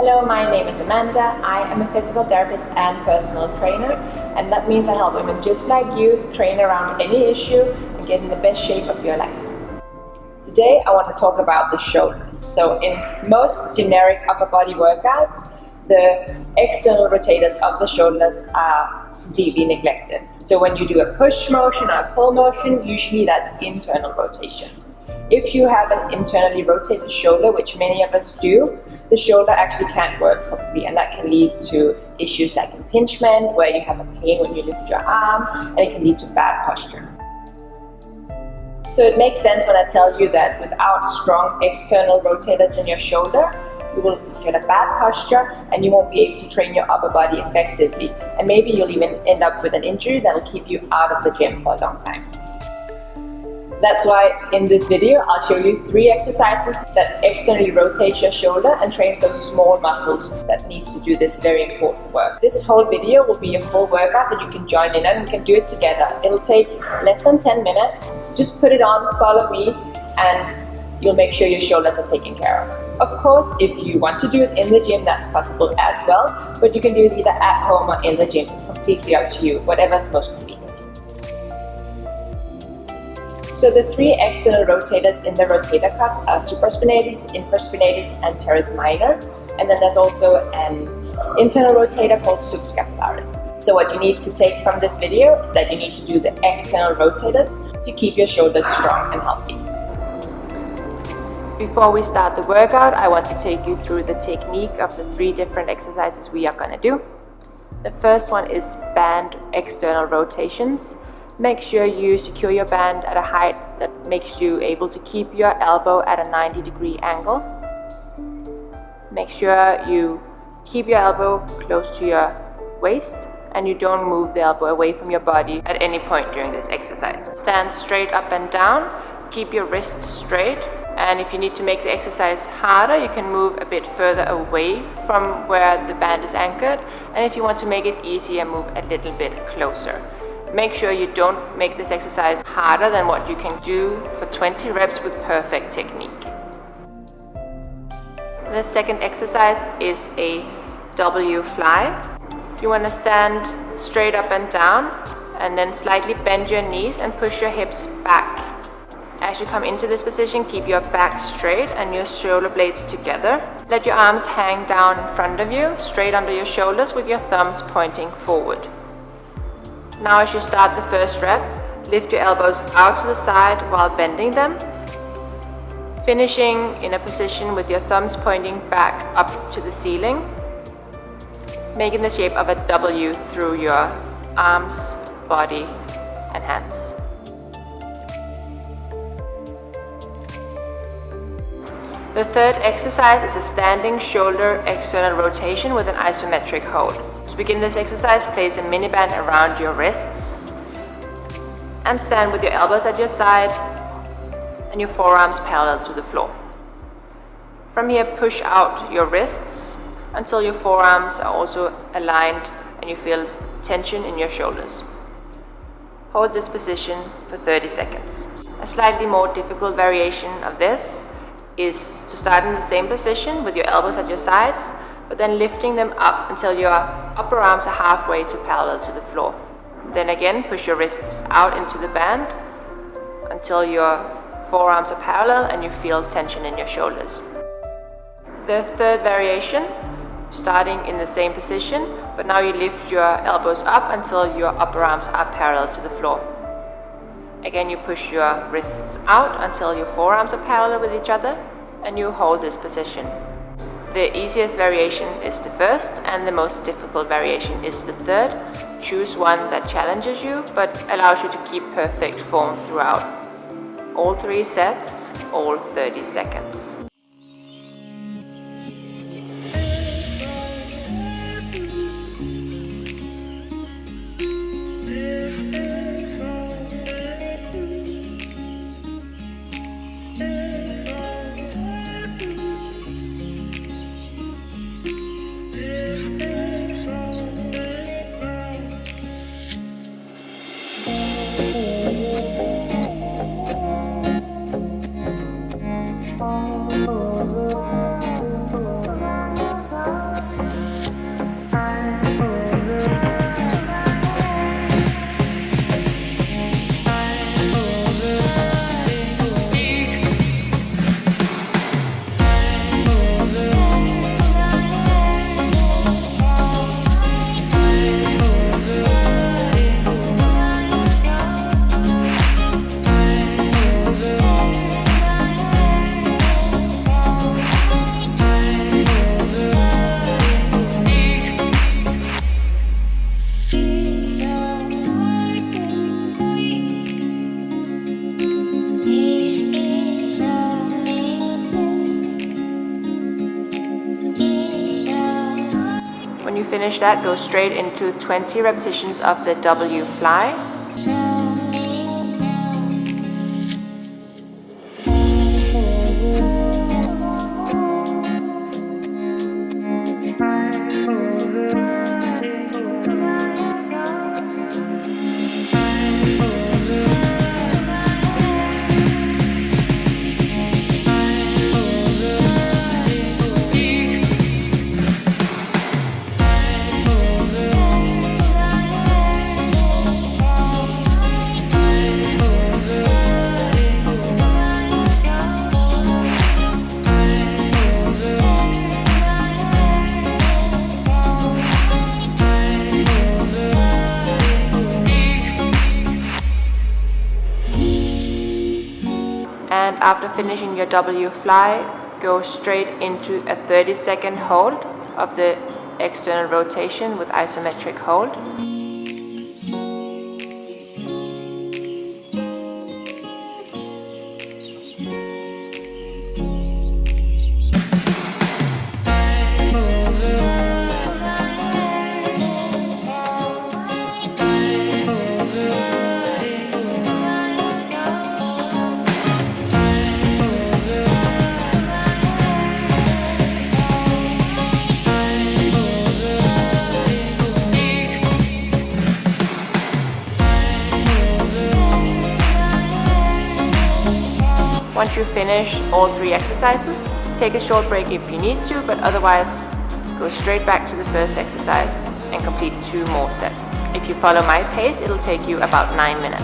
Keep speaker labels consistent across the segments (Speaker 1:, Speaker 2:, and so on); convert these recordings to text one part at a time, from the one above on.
Speaker 1: Hello, my name is Amanda. I am a physical therapist and personal trainer, and that means I help women just like you train around any issue and get in the best shape of your life. Today I want to talk about the shoulders. So in most generic upper body workouts, the external rotators of the shoulders are completely neglected. So when you do a push motion or a pull motion, usually that's internal rotation. If you have an internally rotated shoulder, which many of us do, the shoulder actually can't work properly, and that can lead to issues like impingement, where you have a pain when you lift your arm, and it can lead to bad posture. So it makes sense when I tell you that without strong external rotators in your shoulder, you will get a bad posture and you won't be able to train your upper body effectively. And maybe you'll even end up with an injury that will keep you out of the gym for a long time. That's why in this video I'll show you 3 exercises that externally rotate your shoulder and trains those small muscles that needs to do this very important work. This whole video will be a full workout that you can join in and we can do it together. It'll take less than 10 minutes. Just put it on, follow me, and you'll make sure your shoulders are taken care of. Of course, if you want to do it in the gym, that's possible as well, but you can do it either at home or in the gym. It's completely up to you, whatever's most convenient. So the 3 external rotators in the rotator cuff are Supraspinatus, Infraspinatus, and Teres Minor. And then there's also an internal rotator called Subscapularis. So what you need to take from this video is that you need to do the external rotators to keep your shoulders strong and healthy. Before we start the workout, I want to take you through the technique of the 3 different exercises we are going to do. The first one is band external rotations. Make sure you secure your band at a height that makes you able to keep your elbow at a 90-degree angle. Make sure you keep your elbow close to your waist and you don't move the elbow away from your body at any point during this exercise. Stand straight up and down, keep your wrists straight, and if you need to make the exercise harder, you can move a bit further away from where the band is anchored, and if you want to make it easier, move a little bit closer. Make sure you don't make this exercise harder than what you can do for 20 reps with perfect technique. The second exercise is a W fly. You want to stand straight up and down and then slightly bend your knees and push your hips back. As you come into this position, keep your back straight and your shoulder blades together. Let your arms hang down in front of you, straight under your shoulders with your thumbs pointing forward. Now as you start the first rep, lift your elbows out to the side while bending them, finishing in a position with your thumbs pointing back up to the ceiling, making the shape of a W through your arms, body, and hands. The third exercise is a standing shoulder external rotation with an isometric hold. To begin this exercise, place a mini band around your wrists and stand with your elbows at your side and your forearms parallel to the floor. From here, push out your wrists until your forearms are also aligned and you feel tension in your shoulders. Hold this position for 30 seconds. A slightly more difficult variation of this is to start in the same position with your elbows at your sides, but then lifting them up until your upper arms are halfway to parallel to the floor. Then again, push your wrists out into the band until your forearms are parallel and you feel tension in your shoulders. The third variation, starting in the same position, but now you lift your elbows up until your upper arms are parallel to the floor. Again, you push your wrists out until your forearms are parallel with each other and you hold this position. The easiest variation is the first and the most difficult variation is the third. Choose one that challenges you but allows you to keep perfect form throughout. All 3 sets, all 30 seconds. you finish that, go straight into 20 repetitions of the W fly. And after finishing your W fly, go straight into a 30-second hold of the external rotation with isometric hold. Once you finish all 3 exercises, take a short break if you need to, but otherwise go straight back to the first exercise and complete 2 more sets. If you follow my pace, it'll take you about 9 minutes.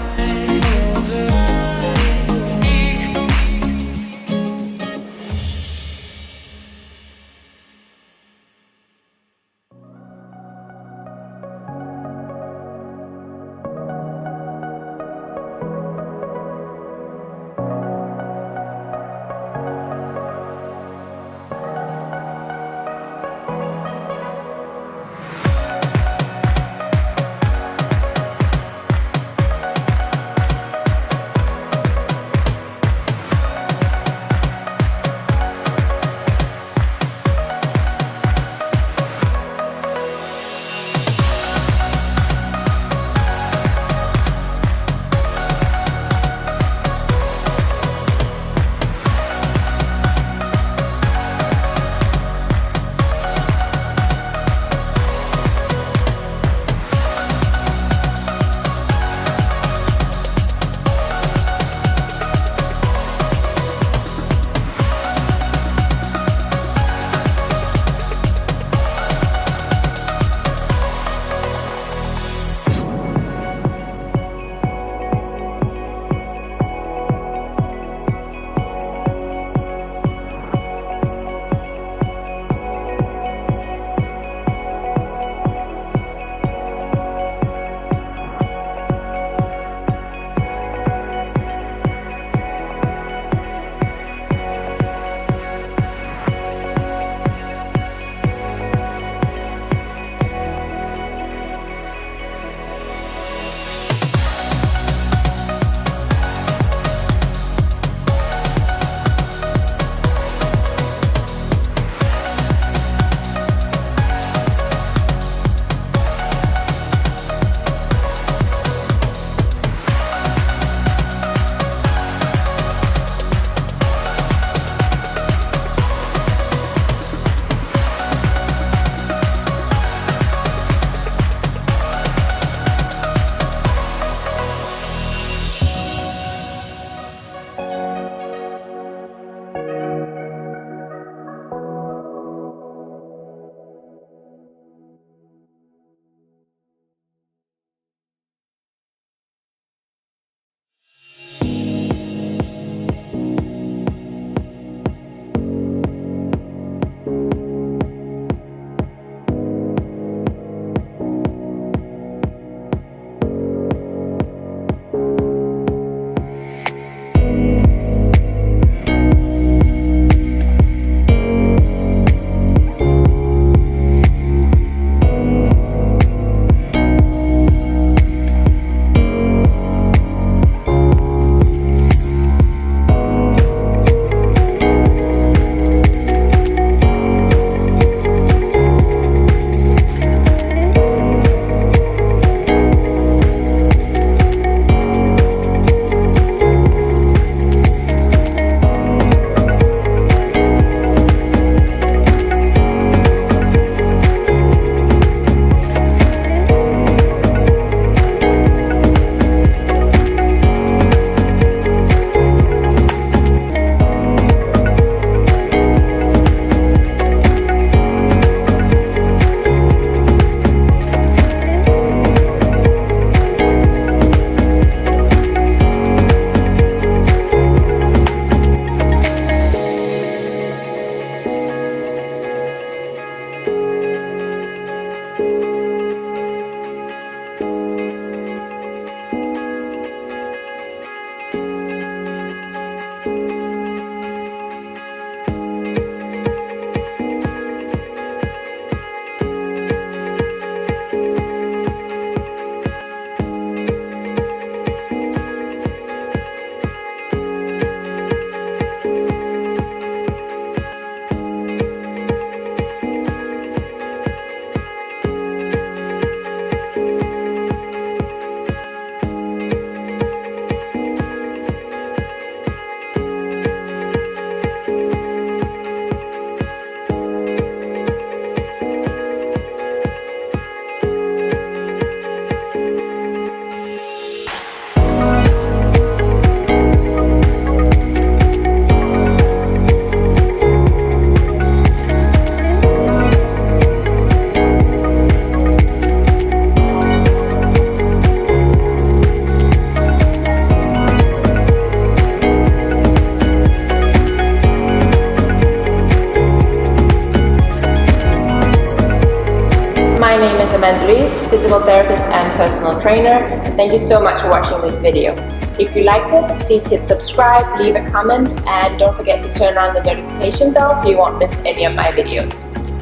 Speaker 1: My name is Amanda Louise, physical therapist and personal trainer. Thank you so much for watching this video. If you liked it, please hit subscribe, leave a comment, and don't forget to turn on the notification bell so you won't miss any of my videos.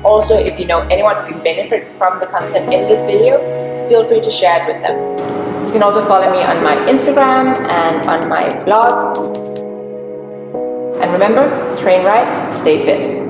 Speaker 1: Also, if you know anyone who can benefit from the content in this video, feel free to share it with them. You can also follow me on my Instagram and on my blog. And remember, train right, stay fit.